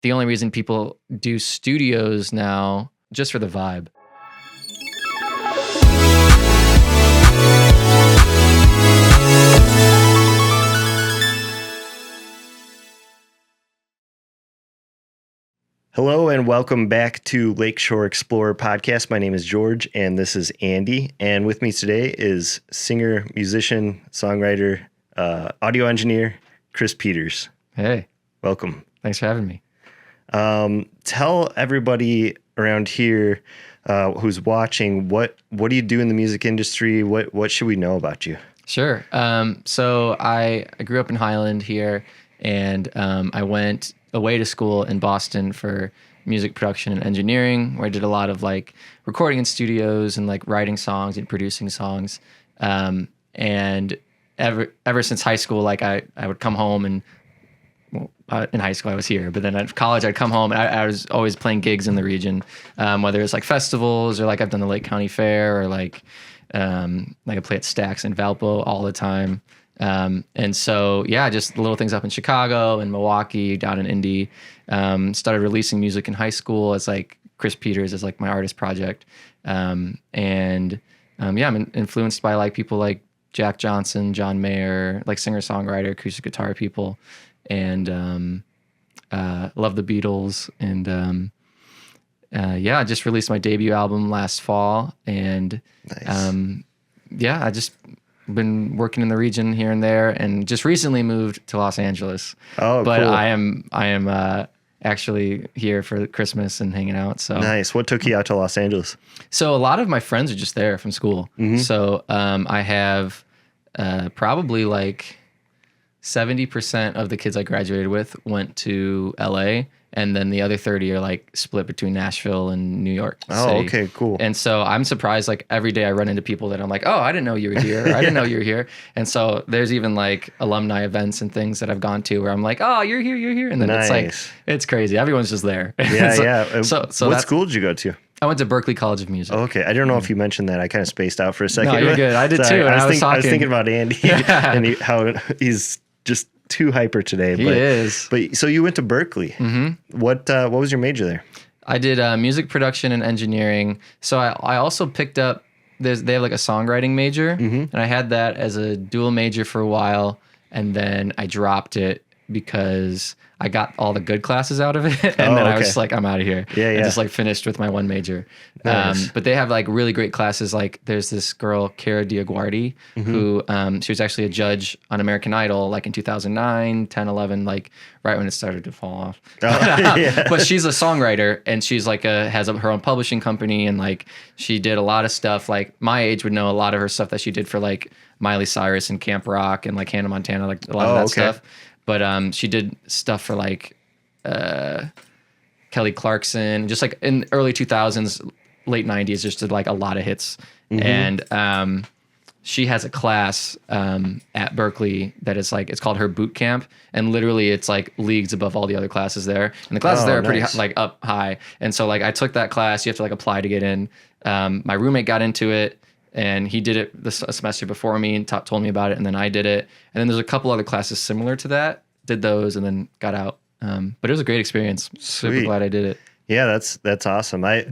the only reason people do studios now, just for the vibe. Hello and welcome back to Lakeshore Explorer podcast. My name is George and this is Andy. And with me today is singer, musician, songwriter, audio engineer, Chris Peters. Hey. Welcome. Thanks for having me. Tell everybody around here who's watching, what do you do in the music industry? What should we know about you? Sure. So I grew up in Highland here, and I went away to school in Boston for music production and engineering, where I did a lot of like recording in studios and like writing songs and producing songs. And ever since high school, like I would come home and in high school I was here, but then at college I'd come home and I was always playing gigs in the region, whether it's like festivals or like I've done the Lake County Fair or like I play at Stax in Valpo all the time. And so, yeah, just little things up in Chicago and Milwaukee, down in Indy. Started releasing music in high school as like Chris Peters as like my artist project. I'm influenced by like people like Jack Johnson, John Mayer, like singer-songwriter, acoustic guitar people, and love the Beatles. And I just released my debut album last fall, and Nice. I just been working in the region here and there, and just recently moved to Los Angeles. Oh, but cool. I am actually here for Christmas and hanging out. So Nice. What took you out to Los Angeles? So a lot of my friends are just there from school. Mm-hmm. So I have probably like 70% of the kids I graduated with went to LA, and then the other 30 are like split between Nashville and New York City. Oh, okay, cool. And so I'm surprised, like every day I run into people that I'm like, oh, I didn't know you were here. Or, I didn't know you were here. And so there's even like alumni events and things that I've gone to where I'm like, oh, you're here. And then Nice. It's like, it's crazy. Everyone's just there. Yeah. So what school did you go to? I went to Berklee College of Music. Oh, okay. I don't know if you mentioned that. I kind of spaced out for a second. No, you're good. I did Sorry. too. I was thinking about Andy Yeah. and how he's just too hyper today. He is. But so you went to Berklee. Mm-hmm. What was your major there? I did music production and engineering. So I also picked up, they have like a songwriting major, and I had that as a dual major for a while, and then I dropped it because I got all the good classes out of it, and then I was just like, I'm out of here. Yeah. I just like finished with my one major. Nice. But they have like really great classes. Like there's this girl, Cara Diaguardi, who she was actually a judge on American Idol like in 2009, 10, 11, like right when it started to fall off. But she's a songwriter, and she's like has her own publishing company, and like she did a lot of stuff. Like my age would know a lot of her stuff that she did for like Miley Cyrus and Camp Rock and like Hannah Montana, like a lot of that stuff. But she did stuff for like Kelly Clarkson, just like in early 2000s, late 90s, just did like a lot of hits. And she has a class at Berklee that is like, it's called her boot camp. And literally it's like leagues above all the other classes there. And the classes there are pretty like up high. And so like I took that class, you have to like apply to get in. My roommate got into it, and he did it a semester before me and told me about it, and then I did it. And then there's a couple other classes similar to that, did those, and then got out. But it was a great experience. Sweet. Super glad I did it. Yeah, that's awesome. I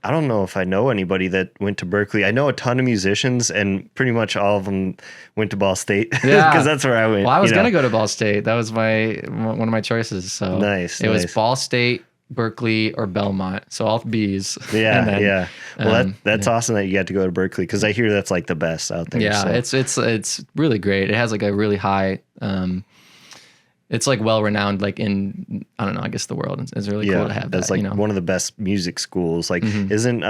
don't know if I know anybody that went to Berklee. I know a ton of musicians, and pretty much all of them went to Ball State. Yeah, because that's where I went. Well, I was gonna go to Ball State. That was one of my choices. So nice. It was Ball State, Berklee, or Belmont. So all B's. Yeah. Well, that's awesome that you got to go to Berklee, because I hear that's like the best out there. Yeah, so. it's really great. It has like a really high. It's like well renowned, like in, I don't know, I guess the world. It's really cool to have that. That's like one of the best music schools. Like, isn't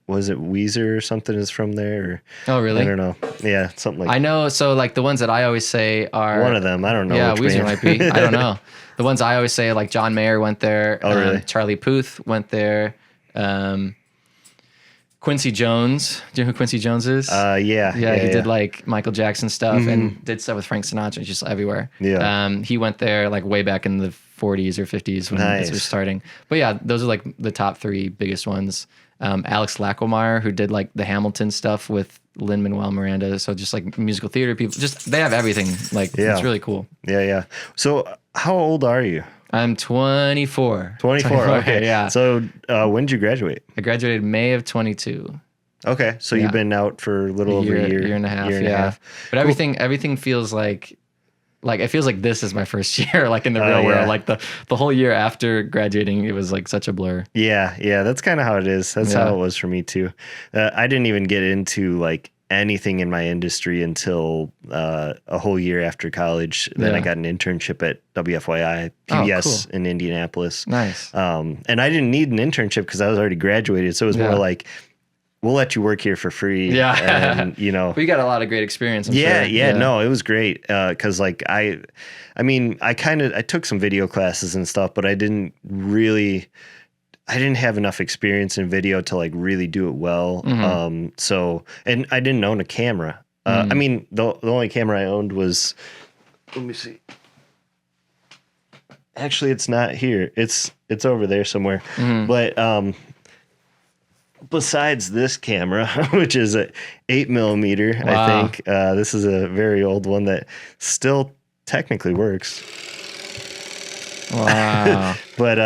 was it Weezer or something is from there? Or, oh, really? I don't know. Yeah, something like that. I know. So like the ones that I always say are one of them. I don't know. Yeah, which Weezer band. might be. I don't know. The ones I always say, like John Mayer went there. Oh, really? Charlie Puth went there. Quincy Jones. Do you know who Quincy Jones is? Yeah. He did like Michael Jackson stuff and did stuff with Frank Sinatra, just everywhere. Yeah. He went there like way back in the 40s or 50s when it was starting. But yeah, those are like the top three biggest ones. Alex Lacklemeyer, who did like the Hamilton stuff with Lin-Manuel Miranda. So just like musical theater people, just they have everything. Like it's really cool. Yeah. So how old are you? I'm 24. 24. Okay. Yeah. So when did you graduate? I graduated May of 22. Okay. So you've been out for a little over a year and a half. But everything feels like it feels like this is my first year, like in the real world. Like the whole year after graduating, it was like such a blur. Yeah. That's kind of how it is. That's how it was for me too. I didn't even get into like anything in my industry until a whole year after college. Then I got an internship at WFYI PBS in Indianapolis. Nice. And I didn't need an internship because I was already graduated. So it was more like, we'll let you work here for free. Yeah. And, you know, we got a lot of great experience. I'm yeah, sure. yeah. No, it was great. Cause like I took some video classes and stuff, but I didn't have enough experience in video to like really do it well. So, and I didn't own a camera. I mean, the only camera I owned was, let me see. Actually, it's not here. It's over there somewhere. But, besides this camera, which is a 8mm, I think this is a very old one that still technically works. Wow. But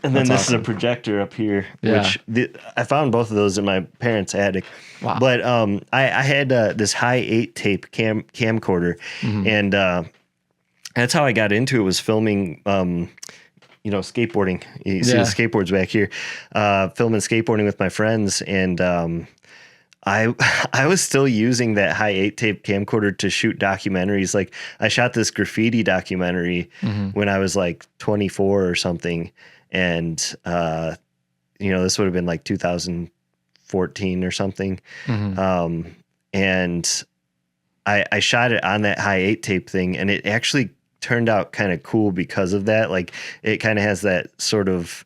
and then this awesome. is a projector up here, which I found both of those in my parents' attic. Wow. But I had this high 8 tape camcorder, and that's how I got into it. Was filming. Skateboarding. You see the skateboards back here. Filming skateboarding with my friends, and I was still using that high 8 tape camcorder to shoot documentaries. Like I shot this graffiti documentary when I was like 24 or something, and this would have been like 2014 or something. And I shot it on that high 8 tape thing, and it actually turned out kind of cool because of that. Like it kind of has that sort of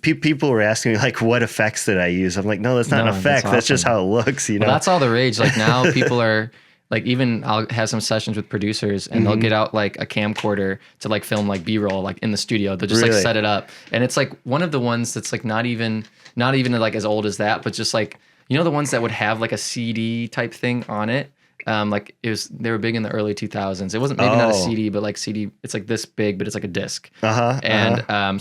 people were asking me like, what effects did I use? I'm like, no, that's not an effect. That's just how it looks. You know, that's all the rage. Like now people are like, even I'll have some sessions with producers and they'll get out like a camcorder to like film like B-roll, like in the studio. They'll just like set it up. And it's like one of the ones that's like not even like as old as that, but just like, the ones that would have like a CD type thing on it. Like they were big in the early 2000s. It wasn't maybe not a CD, but like CD, it's like this big, but it's like a disc. So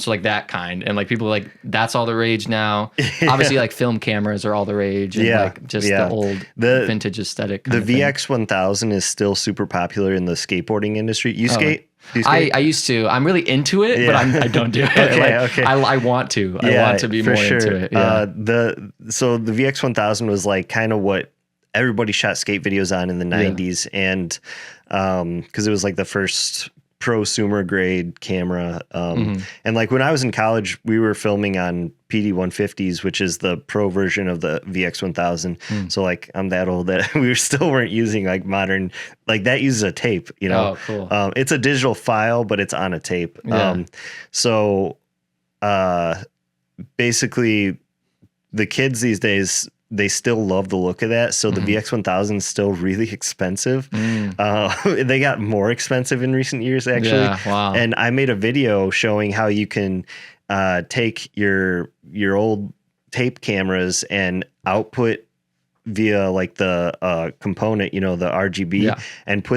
like that kind, and like people like, that's all the rage now. Obviously like film cameras are all the rage, and like just the old vintage aesthetic. The VX1000 is still super popular in the skateboarding industry. You skate? I used to. I'm really into it, but I don't do it. I want to. I want to be more into it. Yeah. So the VX1000 was like kind of what everybody shot skate videos on in the 90s. And because it was like the first prosumer grade camera. And like when I was in college, we were filming on PD150s, which is the pro version of the VX1000. So like I'm that old that we still weren't using like modern, like that uses a tape, Oh, cool. It's a digital file, but it's on a tape. Basically the kids these days, they still love the look of that. So the VX1000 is still really expensive. They got more expensive in recent years, actually. Yeah, wow. And I made a video showing how you can take your old tape cameras and output via like the component, the RGB, and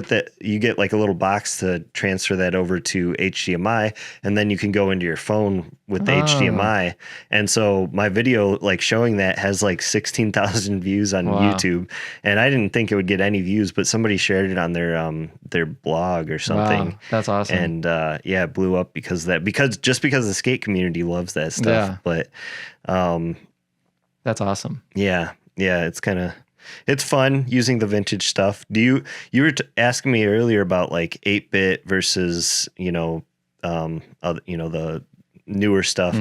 you get like a little box to transfer that over to HDMI, and then you can go into your phone with the HDMI. And so my video like showing that has like 16,000 views on YouTube, and I didn't think it would get any views, but somebody shared it on their blog or something. Wow, that's awesome. And it blew up because of that, because the skate community loves that stuff. But that's awesome. Yeah, it's fun using the vintage stuff. You were asking me earlier about like 8-bit versus, the newer stuff.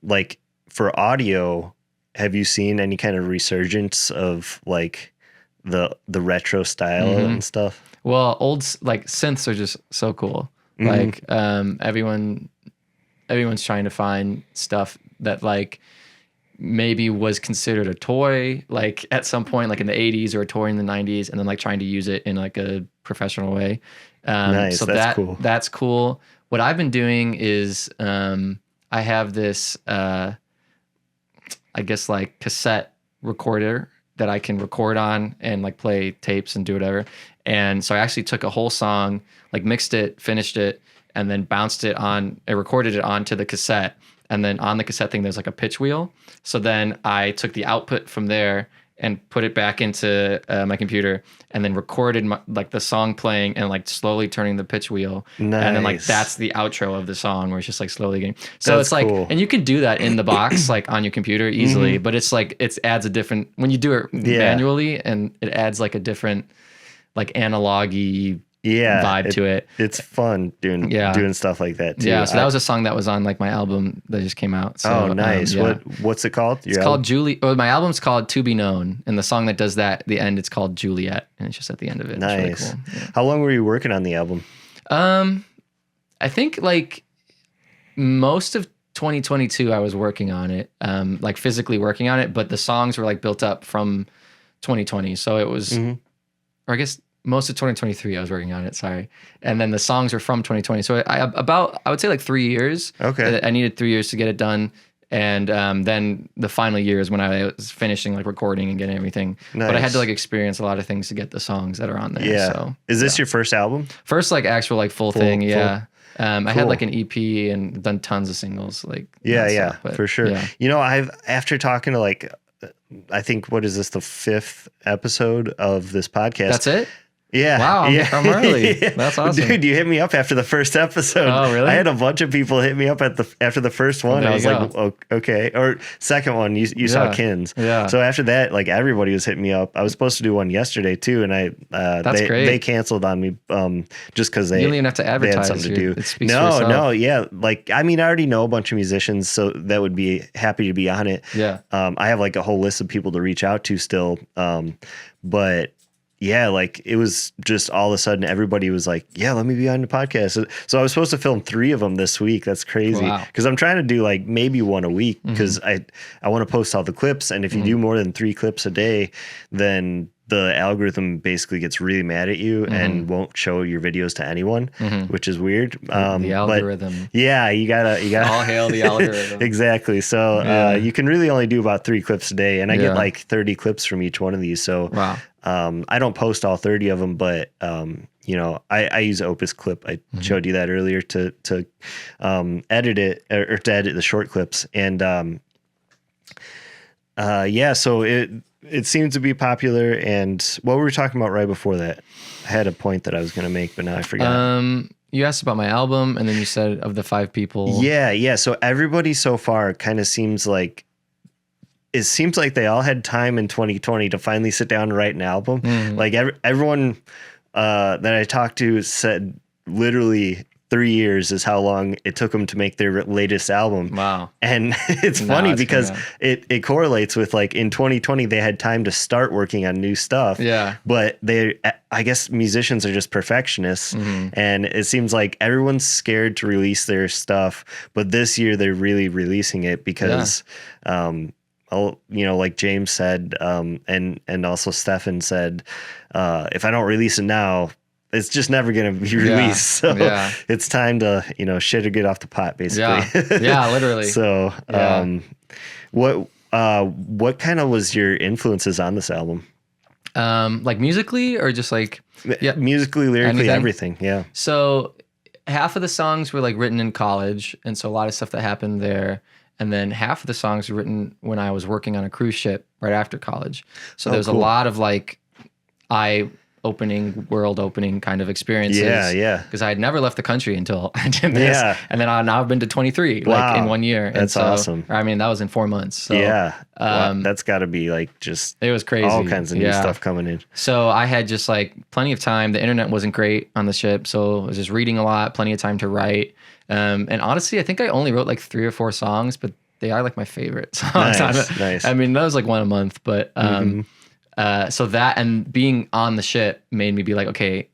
Like for audio, have you seen any kind of resurgence of like the retro style and stuff? Well, like synths are just so cool. Like everyone's trying to find stuff that like maybe was considered a toy like at some point like in the 80s, or a toy in the 90s, and then like trying to use it in like a professional way. Nice. So that's cool. That's cool. What I've been doing is I have this I guess like cassette recorder that I can record on and like play tapes and do whatever. And so I actually took a whole song, like mixed it, finished it, and then I recorded it onto the cassette. And then on the cassette thing, there's like a pitch wheel. So then I took the output from there and put it back into my computer, and then recorded like the song playing and like slowly turning the pitch wheel. Nice. And then like that's the outro of the song where it's just like slowly getting. So That's it's like, cool. and you can do that in the box like on your computer easily, but it's like it adds a different when you do it manually, and it adds like a different like analog-y vibe to it. It's fun doing stuff like that too. Yeah, so that was a song that was on like my album that just came out. So, oh, nice. What's it called? It's called Julie. Well, my album's called To Be Known, and the song that does that, the end, it's called Juliet, and it's just at the end of it. Nice. It's really cool. Yeah. How long were you working on the album? I think like most of 2022, I was working on it, like physically working on it, but the songs were like built up from 2020, so it was, or I guess. Most of 2023, I was working on it. Sorry, and then the songs were from 2020. So I would say like 3 years. Okay. I needed 3 years to get it done, and then the final year is when I was finishing like recording and getting everything. Nice. But I had to like experience a lot of things to get the songs that are on there. Yeah. So, is this your first album? First like actual like full thing? Yeah. I had Cool. like an EP and done tons of singles. Like Yeah, but, for sure. yeah. You know, after talking to like, I think what is this, the 5th episode of this podcast? That's it. Yeah. Wow, I'm early. That's awesome. Dude, you hit me up after the first episode. Oh, really? I had a bunch of people hit me up after the first one. There I was you like, oh, okay. Or second one, you saw Kins. Yeah. So after that, like everybody was hitting me up. I was supposed to do one yesterday too, and That's great. they canceled on me just because they You don't even have to they had advertise. something to do. It speaks for itself. No, yeah. Like I mean, I already know a bunch of musicians, so that would be happy to be on it. Yeah. I have like a whole list of people to reach out to still, but. Yeah, like it was just all of a sudden everybody was like, yeah, let me be on the podcast. So I was supposed to film 3 of them this week. That's crazy. Wow. Because I'm trying to do like maybe one a week because I want to post all the clips. And if you do more than 3 clips a day, then the algorithm basically gets really mad at you and won't show your videos to anyone, which is weird. The algorithm. But yeah, you gotta all hail the algorithm. Exactly. So you can really only do about 3 clips a day, and I get Yeah. like 30 clips from each one of these. So Wow. I don't post all 30 of them, but you know, I use Opus Clip. I showed you that earlier to edit it or to edit the short clips, and so it seems to be popular. And what were we talking about right before that? I had a point that I was going to make, but now I forgot. You asked about my album, and then you said of the 5 people. Yeah. So everybody so far kind of seems like they all had time in 2020 to finally sit down and write an album. Like everyone that I talked to said literally 3 years is how long it took them to make their latest album. Wow. And it's funny because it correlates with like in 2020, they had time to start working on new stuff. Yeah. But I guess musicians are just perfectionists. And it seems like everyone's scared to release their stuff. But this year they're really releasing it because, you know, like James said, and also Stefan said, if I don't release it now, it's just never going to be released. So it's time to, you know, shit or get off the pot, basically. Yeah, literally. So what kind of was your influences on this album? Like musically or just like musically, lyrically, everything. Yeah. So half of the songs were like written in college, and so a lot of stuff that happened there. And then half of the songs were written when I was working on a cruise ship right after college. So there was a lot of like world opening kind of experiences. Yeah. Because I had never left the country until I did this. Yeah. And then now I've been to 23 like in 1 year. That's awesome. I mean, that was in 4 months. So, that's got to be like just it was crazy. All kinds of new stuff coming in. So I had just like plenty of time. The internet wasn't great on the ship, so I was just reading a lot, plenty of time to write. And honestly, I think I only wrote like 3 or 4 songs, but they are like my favorite songs. Nice. I mean, that was like one a month, but so that and being on the ship made me be like, okay,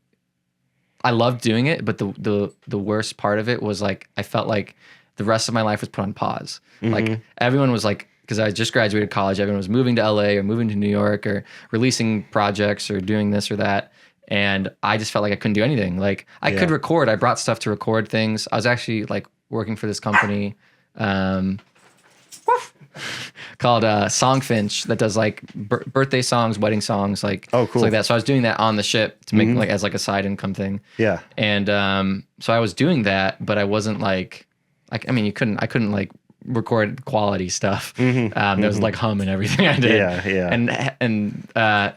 I loved doing it, but the worst part of it was like I felt like the rest of my life was put on pause. Like everyone was like, because I just graduated college, everyone was moving to LA or moving to New York or releasing projects or doing this or that. And I just felt like I couldn't do anything. Like I could record. I brought stuff to record things. I was actually like working for this company called Songfinch that does like birthday songs, wedding songs, like cool. stuff like that. So I was doing that on the ship to make like as like a side income thing. Yeah. And so I was doing that, but I wasn't like I mean, I couldn't like record quality stuff. There was like hum and everything I did. Yeah. And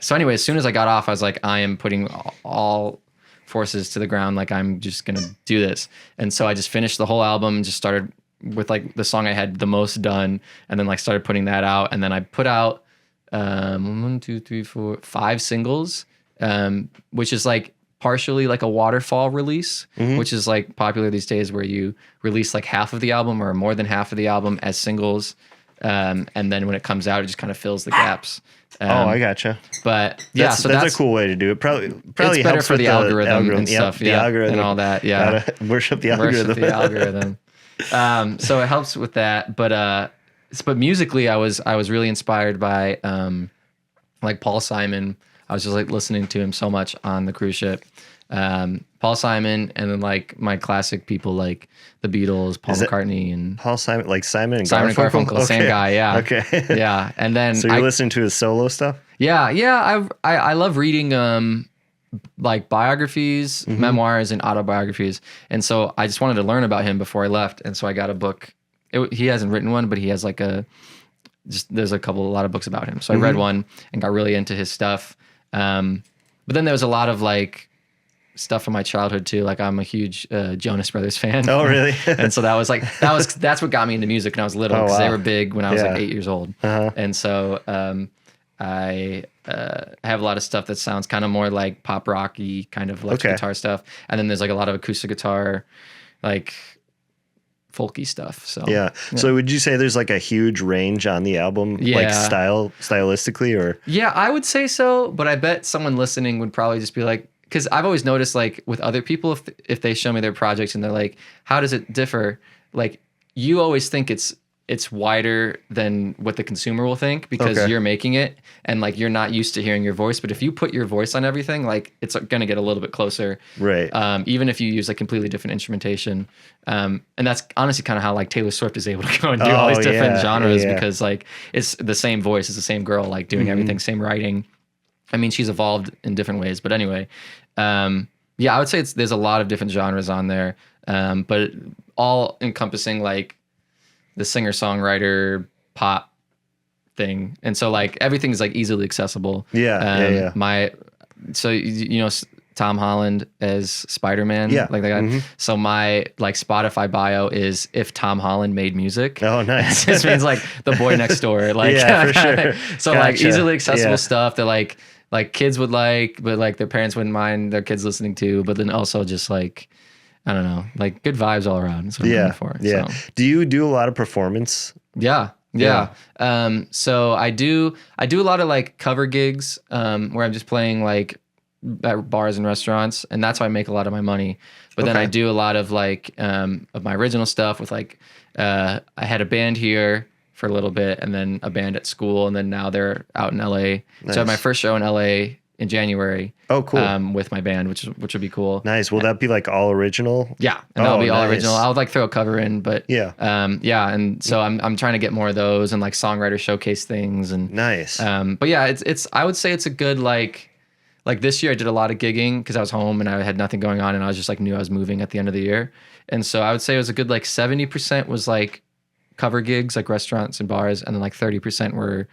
so anyway, as soon as I got off, I was like, I am putting all forces to the ground. Like I'm just gonna do this. And so I just finished the whole album and just started with like the song I had the most done, and then like started putting that out. And then I put out 1, 2, 3, 4, 5 singles, which is like partially like a waterfall release, which is like popular these days, where you release like half of the album or more than half of the album as singles, and then when it comes out, it just kind of fills the gaps. I gotcha. But yeah, that's a cool way to do it. Probably it's better helps for with the algorithm and stuff. The algorithm and all that. Yeah, gotta worship the algorithm. Worship the algorithm. So it helps with that. But musically, I was really inspired by like Paul Simon. I was just like listening to him so much on the cruise ship. Paul Simon, and then like my classic people like the Beatles, Paul McCartney, and Paul Simon, like Simon and Garfunkel, okay. Same guy, yeah. Okay. Yeah, and then so you're listening to his solo stuff? Yeah. I love reading like biographies, memoirs, and autobiographies, and so I just wanted to learn about him before I left, and so I got a book. He hasn't written one, but he has like there's a lot of books about him. So I read one and got really into his stuff. But then there was a lot of like stuff from my childhood too. Like I'm a huge Jonas Brothers fan. Oh, really? And so that's what got me into music when I was little, because they were big when I was like 8 years old. And so I have a lot of stuff that sounds kind of more like pop rocky, kind of electric guitar stuff. And then there's like a lot of acoustic guitar, like folky stuff. So yeah. So would you say there's like a huge range on the album, like stylistically, or? Yeah, I would say so, but I bet someone listening would probably just be like, because I've always noticed like with other people, if they show me their projects and they're like, how does it differ? Like you always think it's wider than what the consumer will think, because you're making it and like you're not used to hearing your voice. But if you put your voice on everything, like it's going to get a little bit closer. Right. Even if you use like completely different instrumentation. And that's honestly kind of how like Taylor Swift is able to go and do all these different genres, because like it's the same voice, it's the same girl, like doing everything, same writing. I mean, she's evolved in different ways, but anyway, I would say there's a lot of different genres on there, but all encompassing like the singer-songwriter pop thing. And so like everything's like easily accessible. So you know Tom Holland as Spider-Man, like that guy. So my like Spotify bio is if Tom Holland made music. Oh, nice. This means like the boy next door, like for sure. So like easily accessible stuff that like kids would like, but like their parents wouldn't mind their kids listening to, but then also just like, I don't know, like good vibes all around. That's what I'm looking for. Yeah. So. Do you do a lot of performance? Yeah. So I do a lot of like cover gigs, where I'm just playing like at bars and restaurants, and that's how I make a lot of my money. But then I do a lot of like of my original stuff with like I had a band here for a little bit, and then a band at school, and then now they're out in LA. Nice. So I had my first show in LA in January. Oh, cool. With my band, which would be cool. Nice. Will that be like all original? Yeah, and that'll be all original. I'll like throw a cover in, but and so I'm trying to get more of those and like songwriter showcase things and nice. But yeah, it's I would say it's a good like this year I did a lot of gigging because I was home and I had nothing going on, and I was just like knew I was moving at the end of the year, and so I would say it was a good like 70% was like cover gigs, like restaurants and bars, and then like 30% were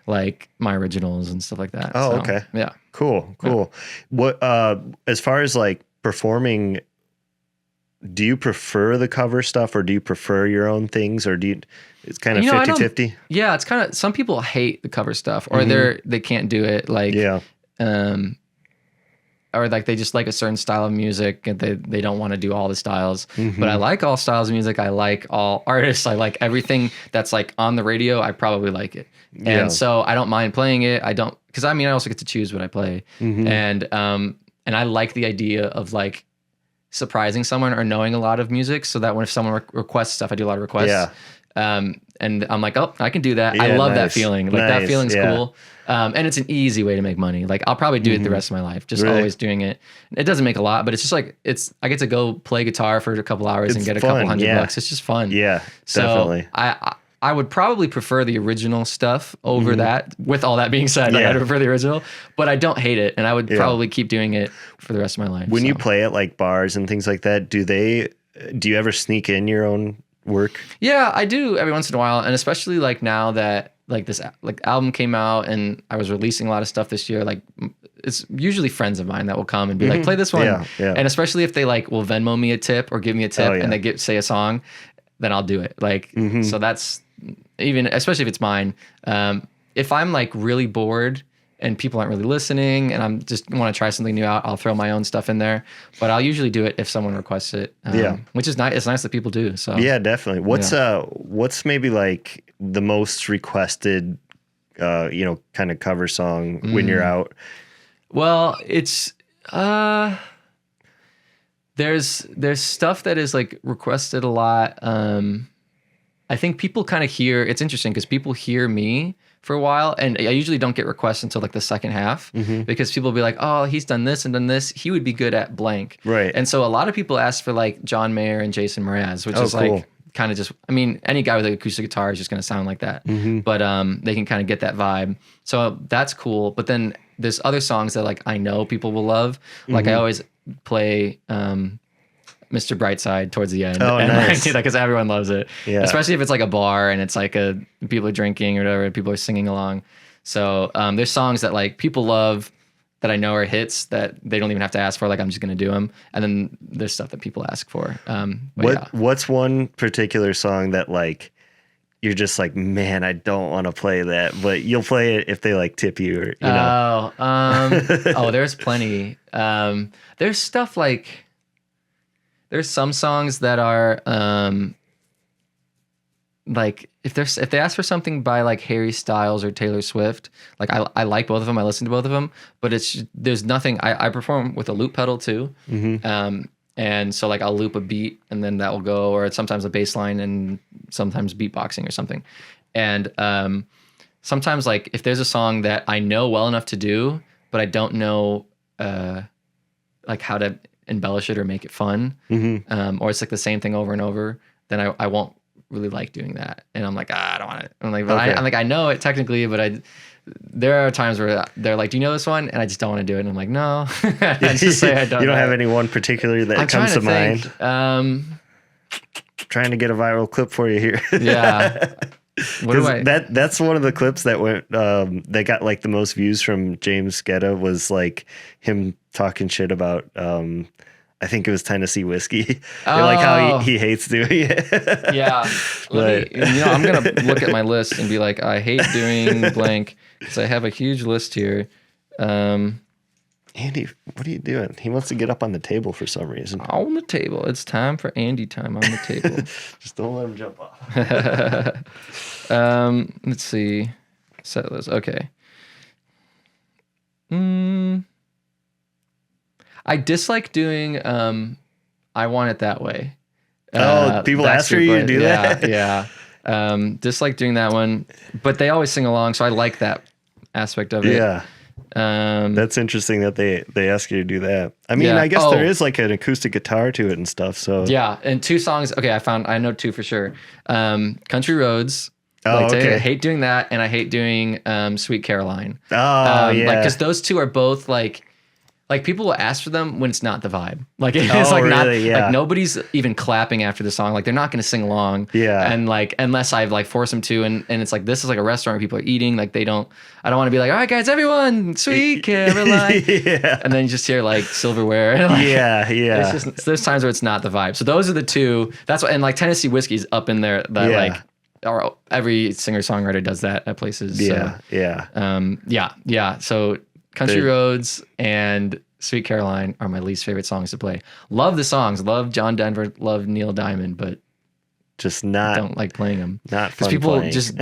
like my originals and stuff like that. Oh, so, okay. Yeah. Cool. Yeah. What as far as like performing, do you prefer the cover stuff or do you prefer your own things, or do you, it's kind of 50-50? Yeah, it's kind of, some people hate the cover stuff, or they can't do it, like or like they just like a certain style of music and they don't want to do all the styles. But I like all styles of music. I like all artists. I like everything that's like on the radio. I probably like it. And so I don't mind playing it. I don't, because I mean, I also get to choose what I play. And I like the idea of like surprising someone or knowing a lot of music, so that when if someone requests stuff, I do a lot of requests. And I'm like, oh, I can do that. I love that feeling. Like that feeling's cool. And it's an easy way to make money. Like I'll probably do it the rest of my life, just always doing it. It doesn't make a lot, but it's just like, I get to go play guitar for a couple hours and get a couple $100 bucks. It's just fun. Yeah, so definitely. I would probably prefer the original stuff over that. With all that being said, like, Yeah. I'd prefer the original, but I don't hate it, and I would probably keep doing it for the rest of my life. When you play at like bars and things like that, do you ever sneak in your own work? Yeah, I do every once in a while, and especially like now that like this like album came out and I was releasing a lot of stuff this year, like it's usually friends of mine that will come and be like, play this one. Yeah, yeah. And especially if they like will Venmo me a tip or give me a tip and they say a song, then I'll do it. Like, so that's even, especially if it's mine. If I'm like really bored and people aren't really listening and I'm just want to try something new out, I'll throw my own stuff in there, but I'll usually do it if someone requests it. Which is nice. It's nice that people do. So yeah, definitely. What's maybe like the most requested, kind of cover song when you're out? Well, it's there's stuff that is like requested a lot. I think people kind of hear, it's interesting because people hear me for a while, and I usually don't get requests until like the second half because people will be like, oh, he's done this and done this. He would be good at blank. Right. And so a lot of people ask for like John Mayer and Jason Mraz, which is cool. like kind of just, I mean, any guy with an acoustic guitar is just going to sound like that. But they can kind of get that vibe. So that's cool. But then there's other songs that like I know people will love. Like I always play Mr. Brightside towards the end. Oh, and nice. I do that because everyone loves it. Yeah. Especially if it's like a bar and it's like people are drinking or whatever, people are singing along. So there's songs that like people love that I know are hits that they don't even have to ask for. Like I'm just going to do them. And then there's stuff that people ask for. What's one particular song that like you're just like, man, I don't want to play that, but you'll play it if they like tip you or you know? There's plenty. There's stuff like, there's some songs that are like if they ask for something by like Harry Styles or Taylor Swift, like I like both of them, I listen to both of them, but there's nothing. I perform with a loop pedal too, and so like I'll loop a beat and then that will go, or sometimes a bass line and sometimes beatboxing or something, and sometimes like if there's a song that I know well enough to do, but I don't know like how to embellish it or make it fun, or it's like the same thing over and over, then I won't really like doing that, and I'm like, I don't want it. I'm like, but I'm like, I know it technically, but there are times where they're like, do you know this one? And I just don't want to do it, and I'm like, no. I just say I don't. You don't have any one particular that comes to mind? Trying to get a viral clip for you here. Yeah. That's one of the clips that went that got like the most views from James Guetta was like him talking shit about I think it was Tennessee whiskey and like how he hates doing it. Yeah. I'm gonna look at my list and be like, I hate doing blank because I have a huge list here. Andy, what are you doing? He wants to get up on the table for some reason. On the table. It's time for Andy time on the table. Just don't let him jump off. Let's see. Set list. Okay. I dislike doing I Want It That Way. People ask for you to do that? Yeah. Dislike doing that one. But they always sing along, so I like that aspect of it. Yeah. That's interesting that they ask you to do that. I mean, I guess there is like an acoustic guitar to it and stuff. So yeah, and two songs. Okay, I know two for sure. Country Roads. I hate doing that, and I hate doing Sweet Caroline. Yeah, because those two are both like people will ask for them when it's not the vibe. Like it's like really? Not like nobody's even clapping after the song. Like they're not going to sing along. Yeah. And like unless I've like forced them to, and it's like this is like a restaurant where people are eating. Like I don't want to be like, all right guys, everyone, Sweet Caroline. Yeah. And then you just hear like silverware. And like, yeah. It's just there's times where it's not the vibe. So those are the two. That's what, and like Tennessee Whiskey's up in there. That like. Or every singer-songwriter does that at places. Yeah. Yeah. So Country Roads and Sweet Caroline are my least favorite songs to play. Love the songs. Love John Denver. Love Neil Diamond. But just don't like playing them. Not because people playing. just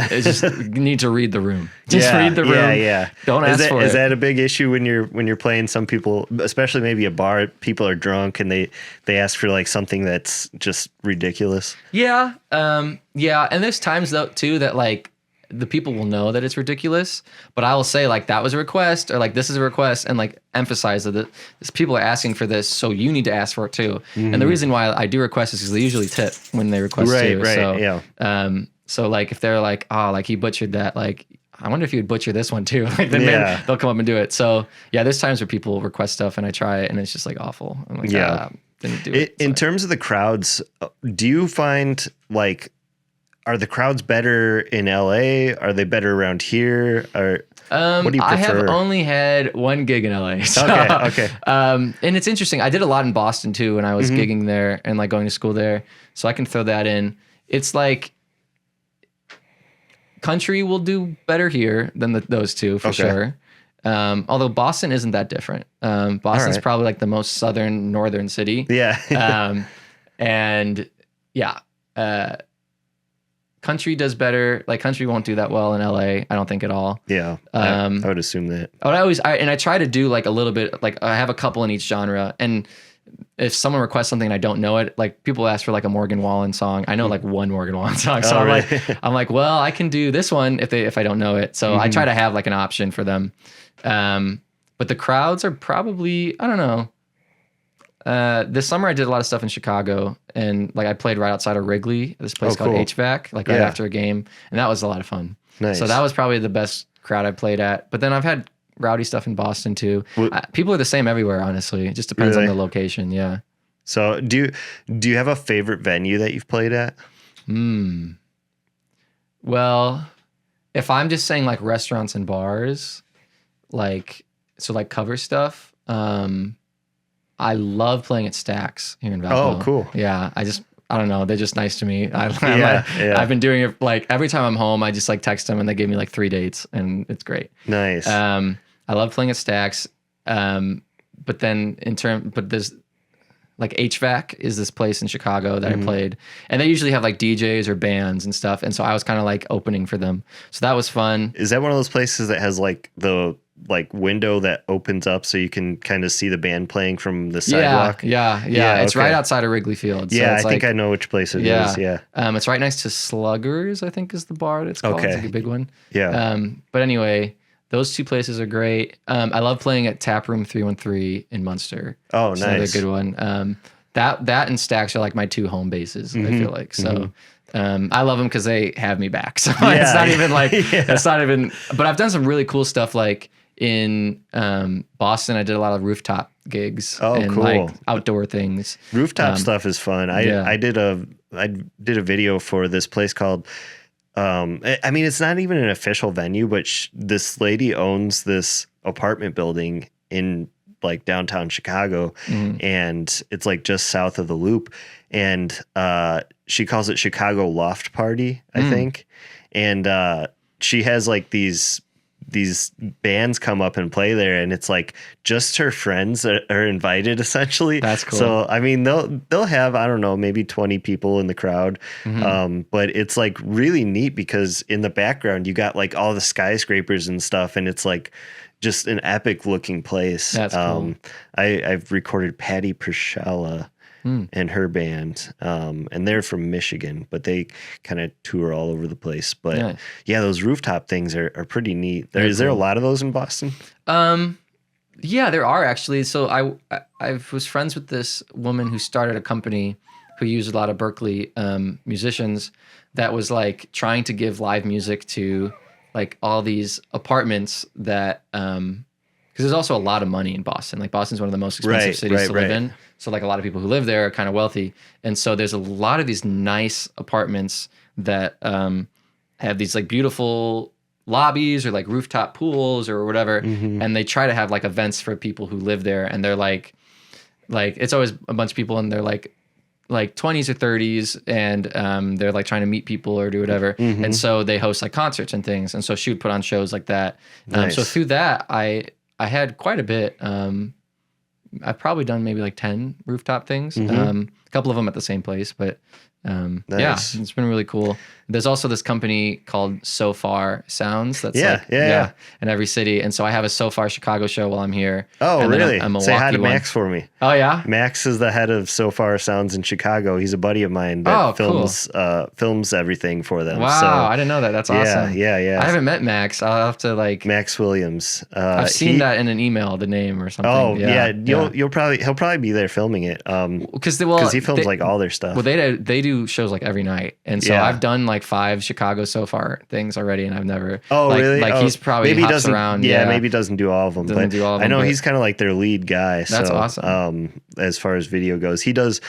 need to read the room. Read the room. Yeah. Don't ask for it. Is that a big issue when you're playing? Some people, especially maybe a bar, people are drunk and they ask for like something that's just ridiculous. Yeah. Yeah. And there's times though too that like the people will know that it's ridiculous, but I will say like that was a request or like this is a request and like emphasize that people are asking for this, so you need to ask for it too. And the reason why I do request is because they usually tip when they request too. Right. So, yeah. So like if they're like, oh, like he butchered that, like I wonder if he would butcher this one too. Like then Yeah. maybe they'll come up and do it. So yeah, there's times where people request stuff and I try it and it's just like awful. I'm like, didn't do it. In terms of the crowds, do you find like, are the crowds better in LA? Are they better around here? Or what do you prefer? I have only had one gig in LA. So, Okay. And it's interesting. I did a lot in Boston too when I was gigging there and like going to school there. So I can throw that in. It's like country will do better here than those two for sure. Although Boston isn't that different. Boston's probably like the most southern northern city. Yeah. And yeah, country does better. Like country won't do that well in LA. I don't think at all. Yeah. I would assume that. I try to do like a little bit, like I have a couple in each genre. And if someone requests something and I don't know it, like people ask for like a Morgan Wallen song. I know like one Morgan Wallen song. So I'm like, well, I can do this one if I don't know it. So I try to have like an option for them. But the crowds are probably, I don't know. This summer I did a lot of stuff in Chicago and like I played right outside of Wrigley, this place called HVAC, like right after a game. And that was a lot of fun. Nice. So that was probably the best crowd I played at. But then I've had rowdy stuff in Boston too. People are the same everywhere, honestly. It just depends on the location. Yeah. So do you have a favorite venue that you've played at? Well, if I'm just saying like restaurants and bars, like cover stuff, I love playing at Stax here in Valpo. Oh, cool. Yeah. I don't know. They're just nice to me. I've been doing it like every time I'm home, I just like text them and they give me like 3 dates and it's great. Nice. I love playing at Stax. But there's like HVAC is this place in Chicago that I played and they usually have like DJs or bands and stuff. And so I was kind of like opening for them. So that was fun. Is that one of those places that has like the window that opens up so you can kind of see the band playing from the sidewalk? Yeah. It's right outside of Wrigley Field. So I think I know which place it is. Yeah. It's right next to Sluggers, I think is the bar it's called. Okay. It's like a big one. Yeah. But anyway, those two places are great. I love playing at Taproom 313 in Munster. Oh, It's nice. another good one. That and Stax are like my two home bases, I feel like. So I love them because they have me back. So it's not even like, it's not even, but I've done some really cool stuff like in Boston. I did a lot of rooftop gigs and cool. like outdoor things. Rooftop stuff is fun. I did a video for this place called, I mean, it's not even an official venue, but this lady owns this apartment building in like downtown Chicago and it's like just south of the Loop. And she calls it Chicago Loft Party, I think. And she has like these bands come up and play there, and it's like just her friends that are invited essentially. That's cool. So I mean they'll have, I don't know, maybe 20 people in the crowd. But it's like really neat because in the background you got like all the skyscrapers and stuff, and it's like just an epic looking place. That's cool. I've recorded Patty Priscilla and her band, and they're from Michigan, but they kind of tour all over the place. But yeah, those rooftop things are pretty neat. Is there a lot of those in Boston? Yeah, there are actually. So I was friends with this woman who started a company who used a lot of Berkeley musicians that was like trying to give live music to like all these apartments that because there's also a lot of money in Boston. Like Boston's one of the most expensive cities to live in. So like a lot of people who live there are kind of wealthy. And so there's a lot of these nice apartments that have these like beautiful lobbies or like rooftop pools or whatever. And they try to have like events for people who live there. And they're like it's always a bunch of people and they're like 20s or 30s and they're like trying to meet people or do whatever. And so they host like concerts and things. And so she would put on shows like that. Nice. So through that, I had quite a bit. I've probably done maybe like 10 rooftop things. A couple of them at the same place, but Nice. yeah, it's been really cool. There's also this company called So Far Sounds that's in every city. And so I have a So Far Chicago show while I'm here. Oh, and then really? a Milwaukee Say hi to one. Max for me. Oh, yeah? Max is the head of So Far Sounds in Chicago. He's a buddy of mine that films everything for them. Wow, So, I didn't know that. That's awesome. Yeah. I haven't met Max. I'll have to like... Max Williams. I've seen that in an email, the name or something. Oh, yeah. He'll probably be there filming it. Because he films like all their stuff. Well, they do shows like every night, and so I've done like 5 Chicago so far things already, and I've never. Oh, like, really? Like he's probably maybe hops around. Yeah, maybe he doesn't do all of them. Doesn't But do all of I them, know but he's kind of like their lead guy. That's so, awesome. As far as video goes, he does.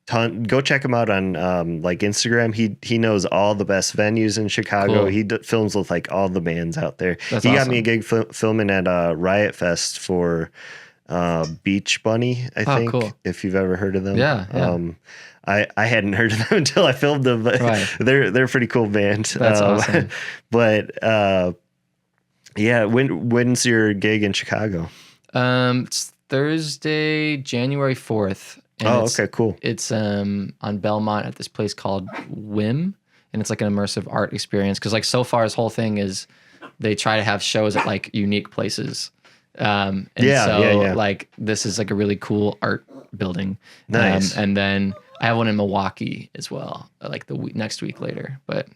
Go check him out on like Instagram. He knows all the best venues in Chicago. Cool. He films with like all the bands out there. That's he got awesome. me a gig filming at Riot Fest for Beach Bunny, I think. Cool. If you've ever heard of them. Yeah. I hadn't heard of them until I filmed them, but they're a pretty cool band. That's awesome. But yeah, when's your gig in Chicago? It's Thursday, January 4th. And okay, cool. It's on Belmont at this place called WIM, and it's like an immersive art experience. Because like so far, his whole thing is they try to have shows at like unique places. Like this is like a really cool art building. Nice. And then I have one in Milwaukee as well, like the next week later. But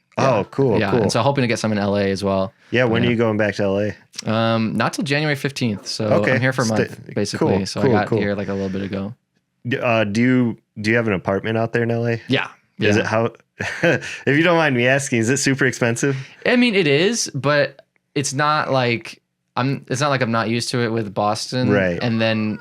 cool. Yeah, cool. and so hoping to get some in LA as well. Yeah, when are you going back to LA? Not till January 15th. So I'm here for a month basically. Cool, so I got here like a little bit ago. Do you have an apartment out there in LA? Yeah. Is it how? If you don't mind me asking, is it super expensive? I mean, it is, but it's not like I'm not used to it with Boston. Right. And then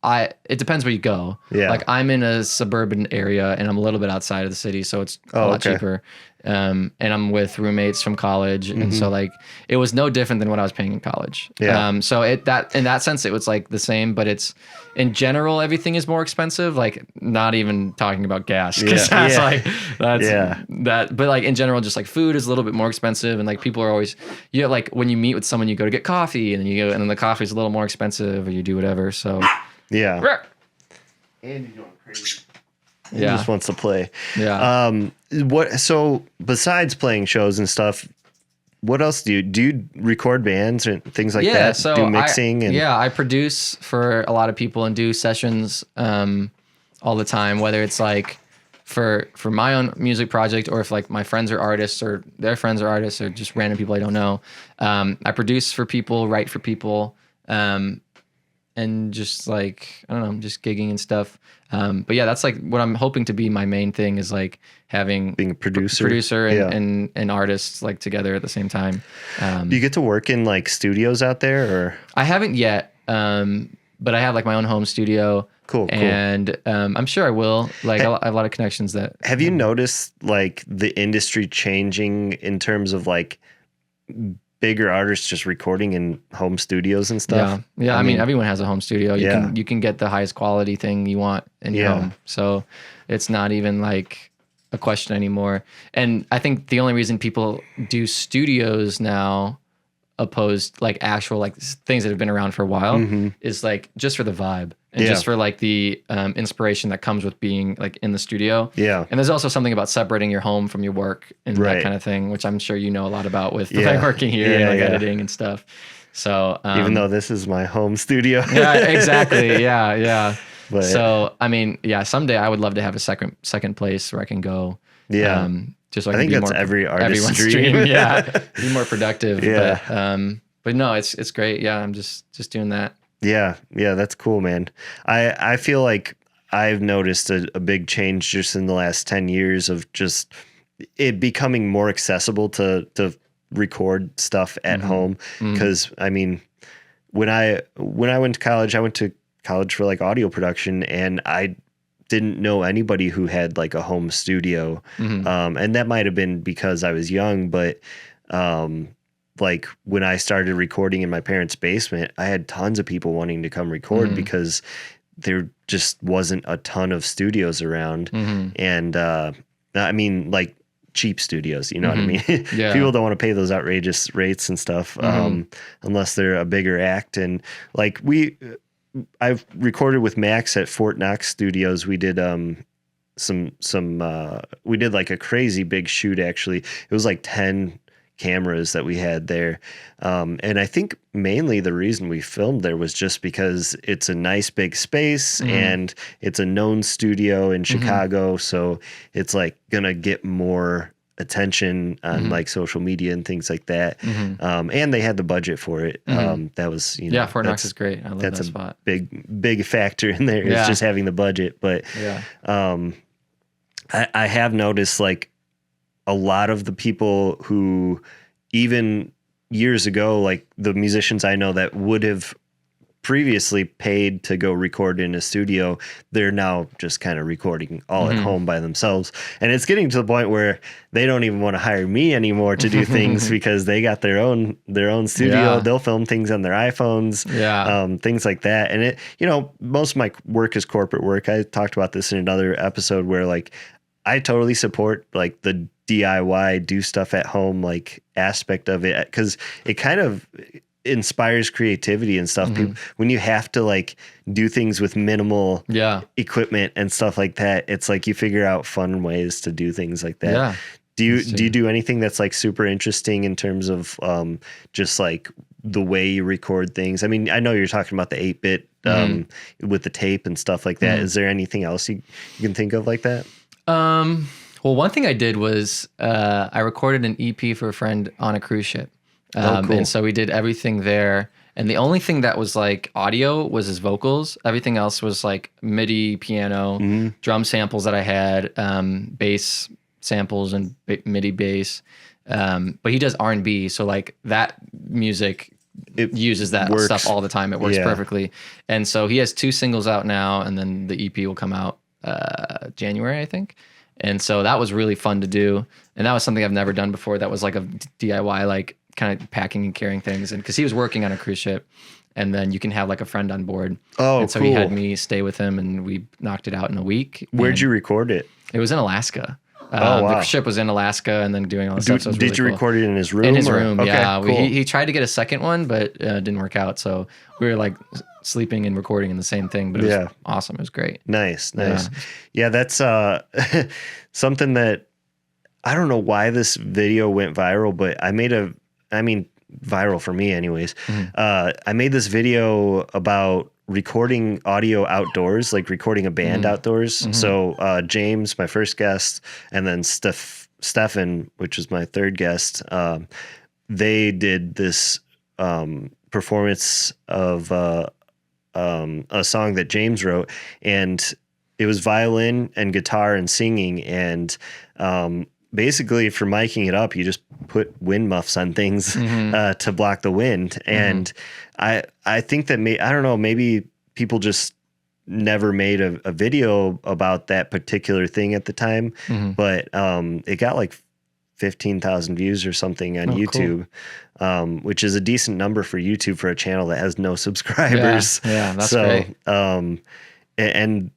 it depends where you go. Yeah. Like I'm in a suburban area and I'm a little bit outside of the city, so it's a lot cheaper. And I'm with roommates from college, and so like it was no different than what I was paying in college. Yeah. So in that sense it was like the same, but it's in general everything is more expensive. Like not even talking about gas, because but like in general just like food is a little bit more expensive, and like people are always like when you meet with someone you go to get coffee, and then the coffee's a little more expensive, or you do whatever. So yeah. Andy's going crazy. He just wants to play. Yeah. So besides playing shows and stuff, what else do you record bands and things like that? So do mixing I produce for a lot of people and do sessions all the time, whether it's like for my own music project, or if like my friends are artists or their friends are artists, or just random people I don't know. I produce for people, write for people, and just like, I don't know, just gigging and stuff. But yeah, that's like what I'm hoping to be my main thing, is like being a producer and artists like together at the same time. Do you get to work in like studios out there, or? I haven't yet, but I have like my own home studio. Cool. And I'm sure I will. Like I have a lot of connections that. Have you noticed like the industry changing in terms of like bigger artists just recording in home studios and stuff? Yeah. I mean, everyone has a home studio. You can get the highest quality thing you want in your home. So it's not even like a question anymore. And I think the only reason people do studios now, opposed like actual like things that have been around for a while, is like just for the vibe and just for like the inspiration that comes with being like in the studio. Yeah. And there's also something about separating your home from your work and that kind of thing, which I'm sure you know a lot about with like working here and like editing and stuff. So even though this is my home studio. Yeah, exactly. Yeah. But, so I mean, someday I would love to have a second place where I can go. Yeah. Just so I think that's every artist's dream. Yeah. Be more productive. Yeah. But no, it's great. Yeah. I'm just doing that. Yeah. That's cool, man. I feel like I've noticed a big change just in the last 10 years of just it becoming more accessible to record stuff at home. Cause I mean, when I went to college, I went to college for like audio production, and I didn't know anybody who had like a home studio. And that might've been because I was young, but, like when I started recording in my parents' basement, I had tons of people wanting to come record because there just wasn't a ton of studios around. And, I mean, like cheap studios, you know what I mean? People don't want to pay those outrageous rates and stuff, unless they're a bigger act. And like I've recorded with Max at Fort Knox Studios. We did we did like a crazy big shoot. Actually, it was like 10 cameras that we had there, and I think mainly the reason we filmed there was just because it's a nice big space and it's a known studio in Chicago, so it's like gonna get more attention on like social media and things like that. And they had the budget for it. That was, you know, Yeah, Fort Knox is great. I love that spot. Big factor in there. Yeah. Is just having the budget. But I have noticed like a lot of the people who even years ago, like the musicians I know that would have previously paid to go record in a studio, they're now just kind of recording all at home by themselves. And it's getting to the point where they don't even want to hire me anymore to do things because they got their own studio. Yeah. They'll film things on their iPhones, things like that. And it, you know, most of my work is corporate work. I talked about this in another episode where like I totally support like the DIY, do stuff at home, like aspect of it. 'Cause it kind of inspires creativity and stuff. People, when you have to like do things with minimal equipment and stuff like that, it's like you figure out fun ways to do things like that. Yeah. Do you do anything that's like super interesting in terms of just like the way you record things? I mean, I know you're talking about the 8-bit with the tape and stuff like that. Is there anything else you can think of like that? Well, one thing I did was I recorded an EP for a friend on a cruise ship. Cool. And so we did everything there. And the only thing that was like audio was his vocals. Everything else was like MIDI, piano, drum samples that I had, bass samples and MIDI bass. But he does R&B. So like that music, it uses that stuff all the time. It works perfectly. And so he has 2 singles out now, and then the EP will come out January, I think. And so that was really fun to do. And that was something I've never done before. That was like a DIY, like kind of packing and carrying things. And because he was working on a cruise ship, and then you can have like a friend on board. Oh, and so he had me stay with him, and we knocked it out in a week. Where'd you record it? It was in Alaska. Wow. The ship was in Alaska, and then doing all this stuff. So did you record it in his room? In his room, okay, yeah. Cool. He tried to get a second one, but it didn't work out. So we were like sleeping and recording in the same thing, but it was awesome. It was great. Nice. Yeah, that's something that I don't know why this video went viral, but viral for me anyways. I made this video about recording audio outdoors, like recording a band outdoors. So James, my first guest, and then Stefan, which was my third guest, they did this performance of a song that James wrote, and it was violin and guitar and singing, and basically for miking it up, you just put wind muffs on things to block the wind. And I think that I don't know, maybe people just never made a video about that particular thing at the time, but it got like 15,000 views or something on YouTube, which is a decent number for YouTube for a channel that has no subscribers. Yeah, that's great. And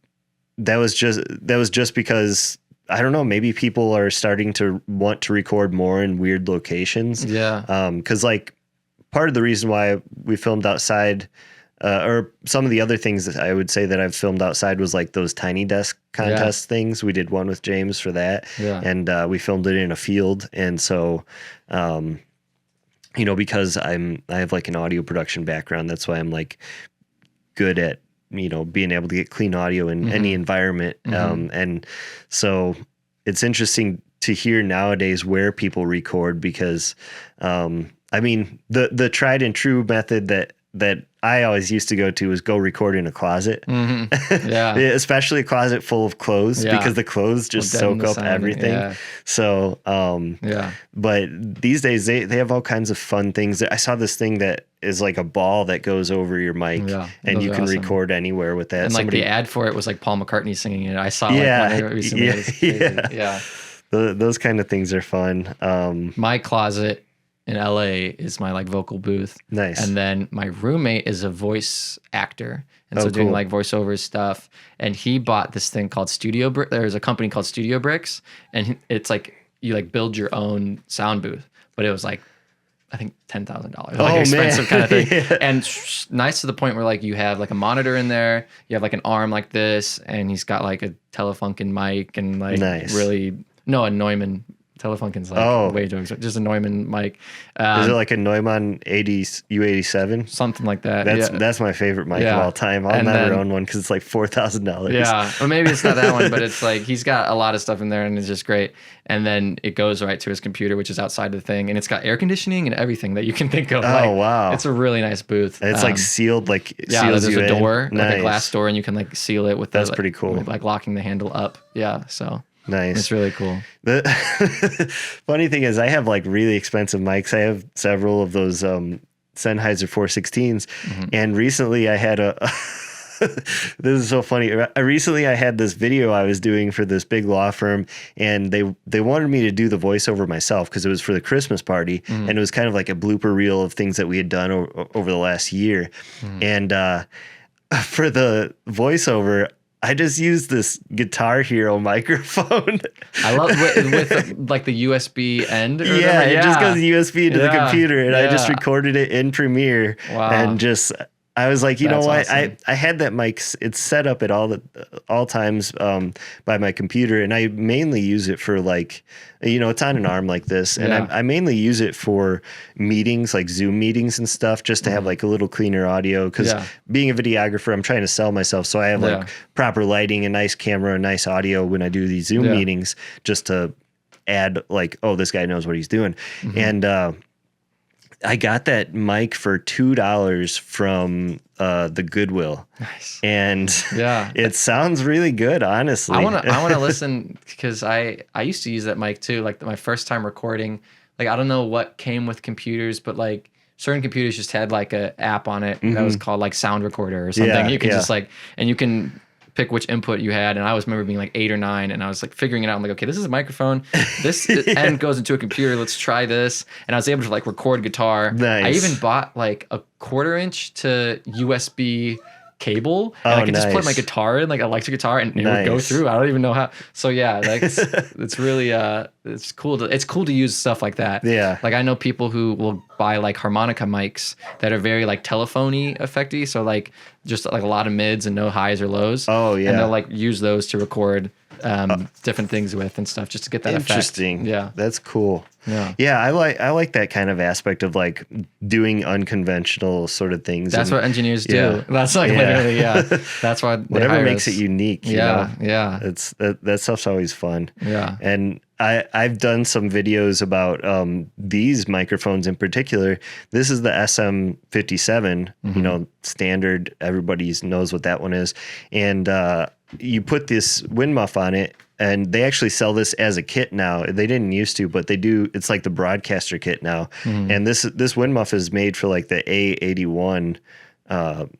that was just because, I don't know, maybe people are starting to want to record more in weird locations. Yeah. 'Cause like part of the reason why we filmed outside, or some of the other things that I would say that I've filmed outside was like those tiny desk contest things. We did one with James for that. Yeah. And we filmed it in a field. And so, you know, because I have like an audio production background, that's why I'm like good at, you know, being able to get clean audio in any environment. And so it's interesting to hear nowadays where people record, because, I mean, the tried and true method that I always used to go to was go record in a closet. Yeah. Especially a closet full of clothes, because the clothes just soak up everything. Yeah. So, but these days they have all kinds of fun things. I saw this thing that is like a ball that goes over your mic, and you can record anywhere with that. And like the ad for it was like Paul McCartney singing it. I saw like one recently. It was crazy. Yeah. Those kind of things are fun. My closet in LA is my like vocal booth. Nice. And then my roommate is a voice actor. And so doing like voiceover stuff. And he bought this thing called there's a company called Studio Bricks, and it's like you like build your own sound booth. But it was like, I think $10,000, like expensive kind of thing. And nice to the point where like you have like a monitor in there, you have like an arm like this, and he's got like a Telefunken mic and like really, no, a Neumann Telefunken's like way too expensive. Just a Neumann mic. Is it like a Neumann U87? Something like that. That's my favorite mic of all time. I'll never own one because it's like $4,000. Yeah, or maybe it's not that one, but it's like he's got a lot of stuff in there, and it's just great. And then it goes right to his computer, which is outside the thing, and it's got air conditioning and everything that you can think of. Oh, wow! It's a really nice booth. And it's like sealed, there's a door, like a glass door, and you can like seal it with. That's pretty cool. Like locking the handle up. Yeah, so. Nice. It's really cool. The funny thing is I have like really expensive mics. I have several of those Sennheiser 416s. And recently I had this is so funny. Recently I had this video I was doing for this big law firm, and they wanted me to do the voiceover myself because it was for the Christmas party. And it was kind of like a blooper reel of things that we had done over the last year. And for the voiceover, I just used this Guitar Hero microphone. I love with like the USB end. Or whatever. It just goes USB into the computer, and I just recorded it in Premiere. Wow. And just I was like, you know what? Awesome. I had that mic. It's set up at all times by my computer, and I mainly use it for like, it's on an arm like this, and I mainly use it for meetings, like Zoom meetings and stuff, just to have like a little cleaner audio. Because being a videographer, I'm trying to sell myself, so I have like proper lighting, a nice camera, a nice audio when I do these Zoom meetings, just to add like, oh, this guy knows what he's doing, and. I got that mic for $2 from the Goodwill. Nice. And it sounds really good, honestly. I wanna listen because I used to use that mic too. Like my first time recording, like I don't know what came with computers, but like certain computers just had like a app on it that was called like Sound Recorder or something. You can just like, and you can pick which input you had, and I always remember being like 8 or 9, and I was like figuring it out. I'm like, okay, this is a microphone. This end goes into a computer. Let's try this. And I was able to like record guitar. Nice. I even bought like a 1/4" to USB cable, and I could just put my guitar in, like electric guitar, and it would go through. I don't even know how. So yeah, like it's really it's cool to use stuff like that. Yeah. Like I know people who will buy like harmonica mics that are very like telephony effecty. So like just like a lot of mids and no highs or lows. Oh yeah. And they'll like use those to record different things with and stuff just to get that interesting effect. Yeah. That's cool. Yeah. I like that kind of aspect of like doing unconventional sort of things. That's what engineers do. That's like literally that's why whatever makes it unique. You know? Yeah. That stuff's always fun. Yeah. And I've done some videos about these microphones in particular. This is the SM57, standard. Everybody knows what that one is. And you put this wind muff on it, and they actually sell this as a kit now. They didn't used to, but they do. It's like the broadcaster kit now. And this wind muff is made for like the A81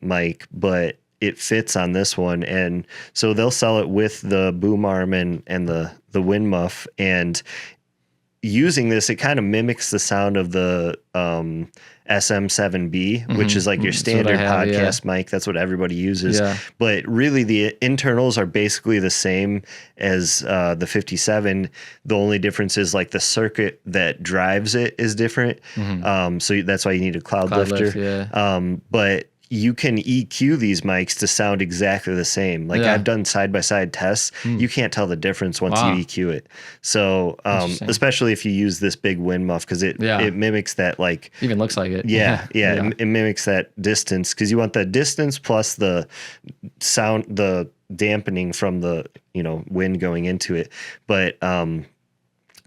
mic, but it fits on this one. And so they'll sell it with the boom arm and the wind muff. And using this, it kind of mimics the sound of the SM7B, which is like your standard podcast mic. That's what everybody uses. But really the internals are basically the same as the 57. The only difference is like the circuit that drives it is different. So that's why you need a cloud lifter. But you can EQ these mics to sound exactly the same. Like I've done side-by-side tests. You can't tell the difference once you EQ it. So especially if you use this big wind muff, because it mimics that like... Even looks like it. It mimics that distance, because you want the distance plus the sound, the dampening from the wind going into it. But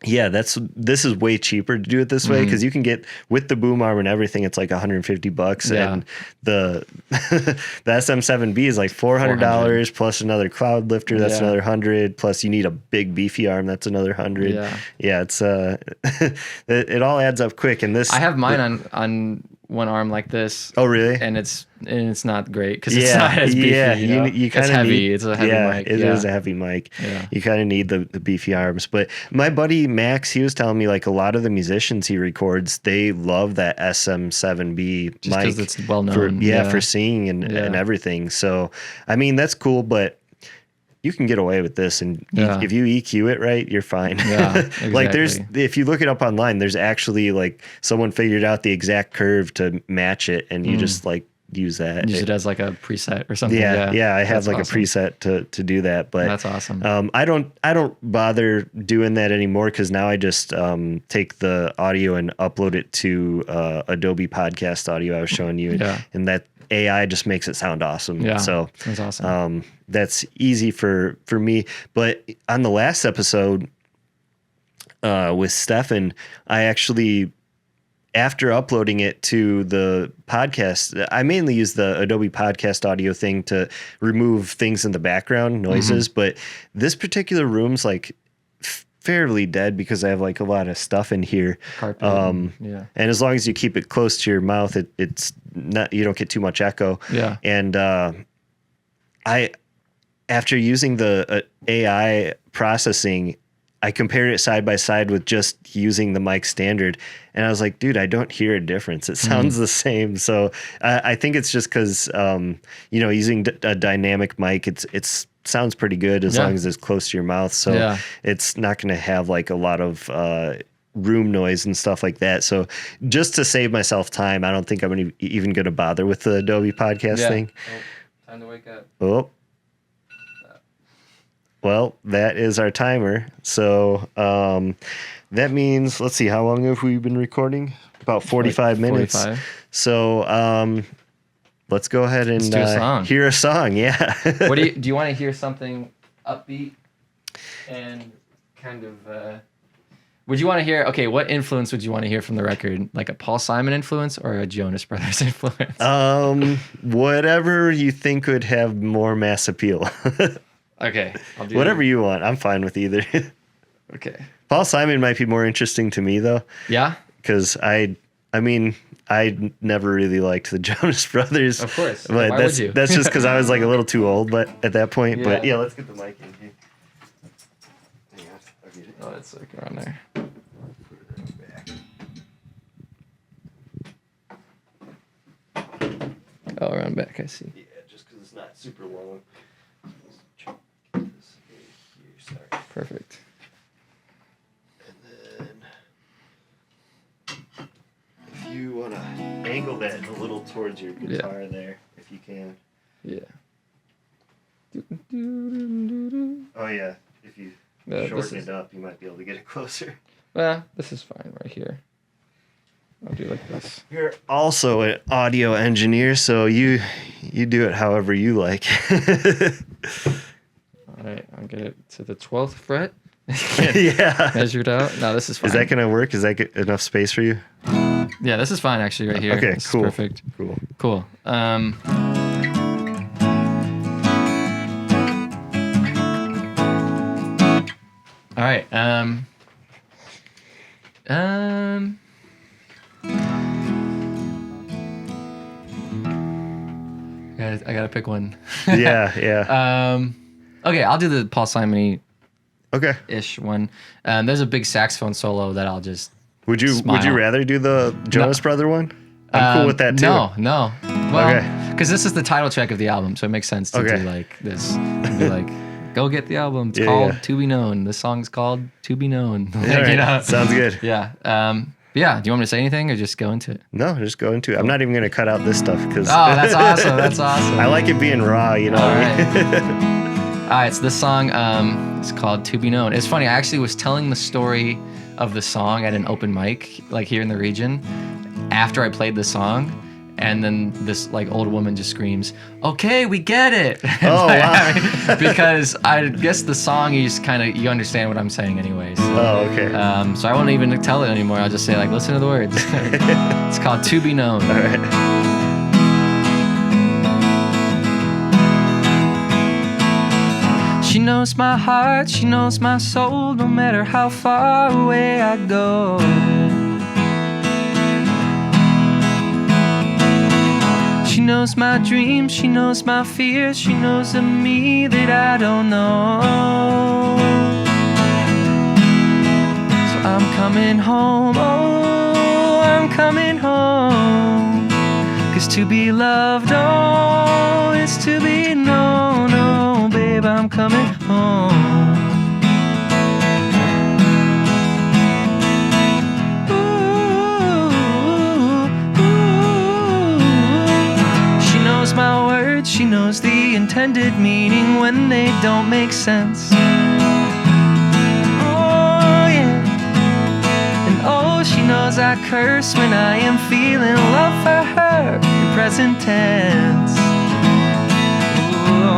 this is way cheaper to do it this way, because you can get with the boom arm and everything, it's like $150, and the SM7B is like $400 plus another cloud lifter, that's another $100, plus you need a big beefy arm, that's another $100. It's it all adds up quick. And this, I have mine on one arm like this. Oh really? And it's not great because it's not as beefy. You kind of heavy. It's a heavy mic. It is a heavy mic. You kind of need the beefy arms. But my buddy Max, he was telling me like a lot of the musicians he records, they love that SM7B mic because it's well known. For singing and everything. So I mean that's cool, but you can get away with this, and if you EQ it right, you're fine. Exactly. Like if you look it up online, there's actually like someone figured out the exact curve to match it, and you just like use that. Use it as like a preset or something. Yeah. I have That's like awesome. a preset to do that, but That's awesome. I don't bother doing that anymore because now I just take the audio and upload it to Adobe Podcast Audio I was showing you, and that AI just makes it sound awesome. Yeah, so that's awesome. That's easy for me. But on the last episode with Stefan, I actually, after uploading it to the podcast, I mainly use the Adobe Podcast Audio thing to remove things in the background, noises. But this particular room's like fairly dead because I have like a lot of stuff in here. Carpet. And as long as you keep it close to your mouth, it's not, you don't get too much echo. Yeah. And after using the AI processing, I compared it side by side with just using the mic standard, and I was like, dude, I don't hear a difference. It sounds the same. So I think it's just because, using a dynamic mic, it's sounds pretty good as long as it's close to your mouth. So it's not going to have like a lot of room noise and stuff like that. So just to save myself time, I don't think I'm even going to bother with the Adobe Podcast thing. Oh, time to wake up. Oh. Well, that is our timer. So that means, let's see, how long have we been recording? About 45 minutes. 45. So let's go ahead and do a song. Hear a song. Yeah. What do you want to hear something upbeat and kind of would you want to hear, okay, what influence would you want to hear from the record? Like a Paul Simon influence or a Jonas Brothers influence? Whatever you think would have more mass appeal. Okay. I'll do whatever you want. I'm fine with either. Okay. Paul Simon might be more interesting to me though. Yeah? Because I never really liked the Jonas Brothers. Of course. But Why would you? that's just because I was like a little too old at that point. Yeah. But yeah, let's get the mic in here. Hang on, I'll get it. Oh, it's like around there. Put it back. Oh, around back, I see. Yeah, just because it's not super long. Let's try to get this here. Sorry. Perfect. And then if you want to angle that a little towards your guitar there, if you can. Yeah. Oh yeah, if you shorten it up, you might be able to get it closer. Well, this is fine right here. I'll do like this. You're also an audio engineer, so you do it however you like. All right, I'll get it to the 12th fret. Yeah. Measured out. No, this is fine. Is that going to work? Is that enough space for you? Yeah, this is fine actually right here. Okay, this cool. Is perfect. Cool. All right. I gotta pick one. Yeah. Okay, I'll do the Paul Simon Okay. ish one. There's a big saxophone solo that I'll just. Would you rather do the Jonas Brother one? I'm cool with that too. No. Well, because this is the title track of the album, so it makes sense to do like this. And be like, go get the album. It's called To Be Known. The song's called To Be Known. Right. Sounds good. Yeah. Yeah. Do you want me to say anything or just go into it? No, just go into it. I'm not even going to cut out this stuff because. Oh, that's awesome. That's awesome. I like it being raw, you know. All right, so this song is called To Be Known. It's funny, I actually was telling the story of the song at an open mic, like here in the region, after I played the song, and then this like old woman just screams, "Okay, we get it!" Oh, wow. Because I guess the song you understand what I'm saying anyway. So, Oh, okay. So I won't even tell it anymore. I'll just say like, listen to the words. It's called To Be Known. All right. She knows my heart, she knows my soul, no matter how far away I go. She knows my dreams, she knows my fears, she knows of me that I don't know. So I'm coming home, oh, I'm coming home. 'Cause to be loved, oh, is to be known, oh, babe, I'm coming home. Ooh, ooh. She intended meaning when they don't make sense. Oh yeah. And oh, she knows I curse when I am feeling love for her in present tense. Ooh.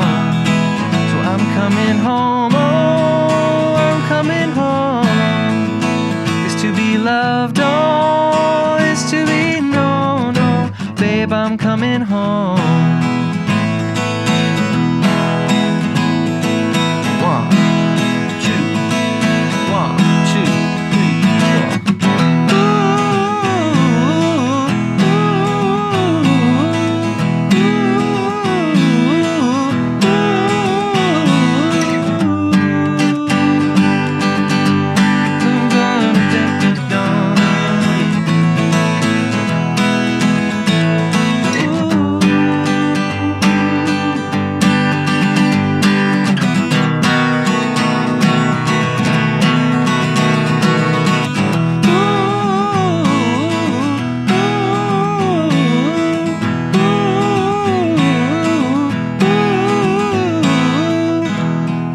So I'm coming home, oh, I'm coming home. Is to be loved, oh, is to be known, oh, babe, I'm coming home. One, two,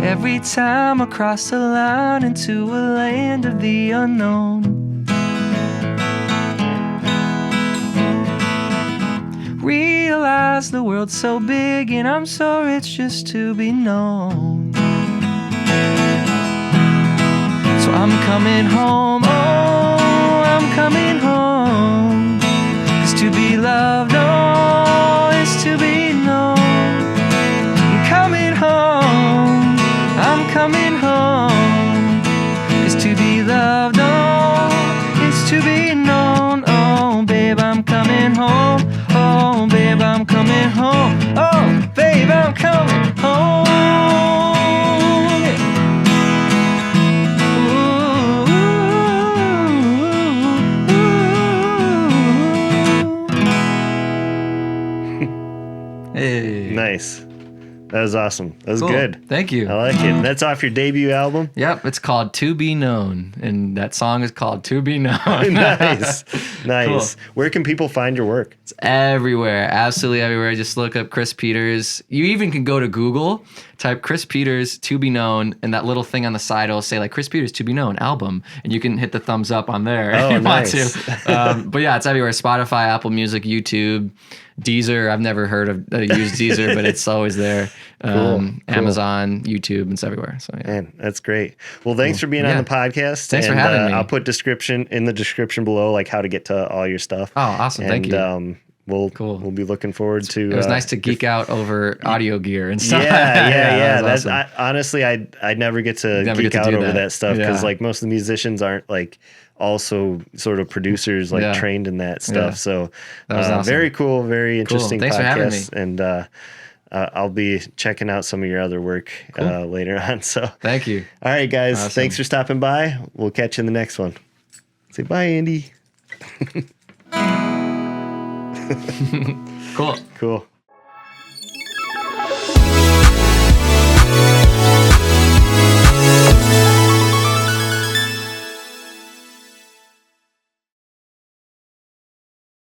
3, every time I cross the line into a land of the unknown, realize the world's so big and I'm so rich just to be known. So I'm coming home, oh, I'm coming home. It's to be loved, oh, it's to be known. I'm coming home, I'm coming home. It's to be loved, oh, it's to be known. Oh, babe, I'm coming home. Oh, babe, I'm coming home. Oh, babe, I'm coming home. Hey. Nice. That was awesome. That was Cool. good. Thank you. I like it. That's off your debut album? Yep, it's called To Be Known, and that song is called To Be Known. Nice. Nice. Cool. Where can people find your work? It's everywhere, absolutely everywhere. Just look up Chris Peters. You even can go to Google, type Chris Peters To Be Known, and that little thing on the side will say like Chris Peters To Be Known album, and you can hit the thumbs up on there if you nice. want to. But yeah, it's everywhere. Spotify, Apple Music, YouTube, Deezer. I've never heard of used Deezer, but it's always there. Cool. Amazon, YouTube, it's everywhere. So yeah. Man, that's great. Well, thanks for being on the podcast. Thanks for having me. I'll put in the description below, like how to get to all your stuff. Oh, awesome. Thank you. We'll be looking forward to. It was nice to geek out over audio gear and stuff. Yeah. That's awesome. honestly, I'd never get to geek out over that stuff because like most of the musicians aren't like also sort of producers like trained in that stuff. So that was awesome. Very cool, very interesting Thanks podcast. for having me. And I'll be checking out some of your other work later on. So thank you. All right, guys. Awesome. Thanks for stopping by. We'll catch you in the next one. Say bye, Andy. Cool. Cool.